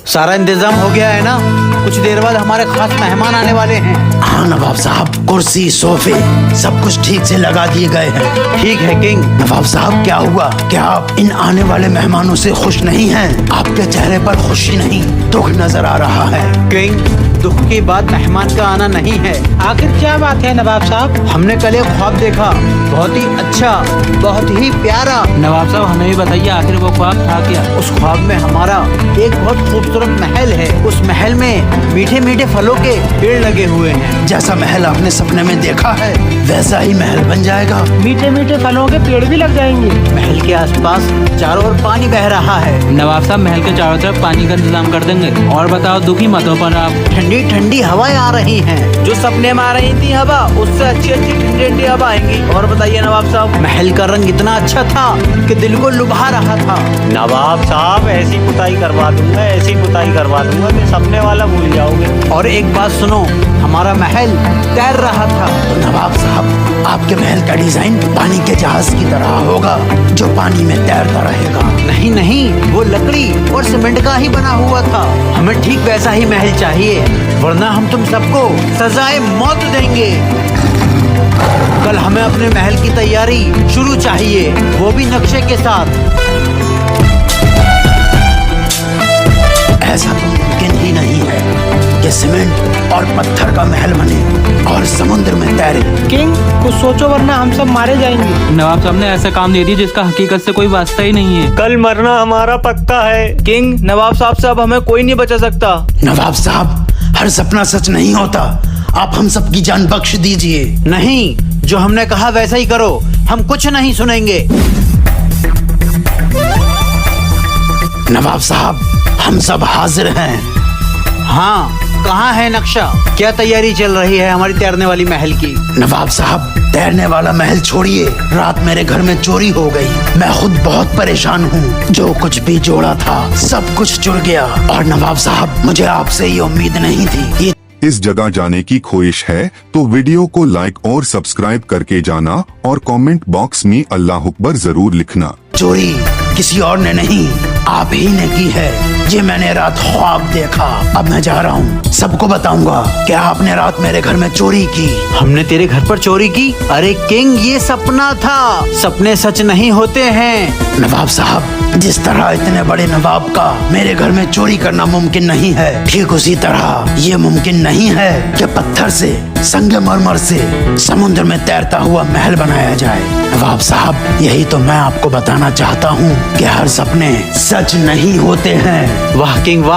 सारा इंतजाम हो गया है ना? कुछ देर बाद हमारे खास मेहमान आने वाले हैं। हाँ नवाब साहब, कुर्सी सोफे सब कुछ ठीक से लगा दिए गए हैं। ठीक है किंग। नवाब साहब क्या हुआ? क्या आप इन आने वाले मेहमानों से खुश नहीं हैं? आपके चेहरे पर खुशी नहीं, दुख नजर आ रहा है। किंग, दुख की बात मेहमान का आना नहीं है। आखिर क्या बात है नवाब साहब? हमने कल एक ख्वाब देखा, बहुत ही अच्छा, बहुत ही प्यारा। नवाब साहब हमें भी बताइए आखिर वो ख्वाब था क्या? उस ख्वाब में हमारा एक बहुत खूबसूरत महल है। उस महल में मीठे मीठे फलों के पेड़ लगे हुए हैं। जैसा महल आपने सपने में देखा है वैसा ही महल बन जाएगा। मीठे मीठे फलों के पेड़ भी लग जाएंगे। महल के आसपास चारों ओर पानी बह रहा है। नवाब साहब महल के चारों तरफ पानी का इंतजाम कर देंगे। और बताओ दुखी मत हो पर आप। ठंडी ठंडी हवाएं आ रही हैं। जो सपने में आ रही थी हवा, उससे अच्छी अच्छी ठंडी ठंडी हवा आएंगी। और बताइए नवाब साहब, महल का रंग इतना अच्छा था कि दिल को लुभा रहा था। नवाब साहब ऐसी पुताई करवा दूंगा, ऐसी पुताई करवा दूंगा कि सपने वाला भूल जाओगे। और एक बात सुनो, हमारा महल तैर रहा था। तो नवाब साहब आपके महल का डिजाइन पानी के जहाज की तरह होगा जो पानी में तैरता रहेगा। नहीं नहीं, वो लकड़ी और सीमेंट का ही बना हुआ था। हमें ठीक वैसा ही महल चाहिए, वरना हम तुम सबको सजाए मौत देंगे। कल हमें अपने महल की तैयारी शुरू चाहिए, वो भी नक्शे के साथ। ऐसा तो मुमकिन ही नहीं है कि सीमेंट और पत्थर का महल बने और समुद्र में तैरे। किंग कुछ सोचो वरना हम सब मारे जाएंगे। नवाब साहब ने ऐसा काम दे दिया जिसका हकीकत से कोई वास्ता ही नहीं है। कल मरना हमारा पक्का है। किंग, नवाब साहब से अब हमें कोई नहीं बचा सकता। नवाब साहब हर सपना सच नहीं होता, आप हम सब की जान बख्श दीजिए। नहीं, जो हमने कहा वैसा ही करो, हम कुछ नहीं सुनेंगे। नवाब साहब हम सब हाजिर हैं। हाँ, कहाँ है नक्शा? क्या तैयारी चल रही है हमारी तैरने वाली महल की? नवाब साहब तैरने वाला महल छोड़िए, रात मेरे घर में चोरी हो गई। मैं खुद बहुत परेशान हूँ। जो कुछ भी जोड़ा था सब कुछ जुड़ गया। और नवाब साहब मुझे आपसे ये उम्मीद नहीं थी। ये इस जगह जाने की ख्वाहिश है तो वीडियो को लाइक और सब्सक्राइब करके जाना और कमेंट बॉक्स में अल्लाह अकबर जरूर लिखना। चोरी किसी और ने नहीं, आप ही ने की है। ये मैंने रात ख्वाब देखा। अब मैं जा रहा हूँ, सबको बताऊंगा कि आपने रात मेरे घर में चोरी की। हमने तेरे घर पर चोरी की? अरे किंग, ये सपना था। सपने सच नहीं होते हैं। नवाब साहब जिस तरह इतने बड़े नवाब का मेरे घर में चोरी करना मुमकिन नहीं है, ठीक उसी तरह ये मुमकिन नहीं है कि पत्थर से, संगमरमर से समुद्र में तैरता हुआ महल बनाया जाए। नवाब साहब यही तो मैं आपको बताना चाहता हूँ कि हर सपने सच नहीं होते हैं। वाह किंग वाह।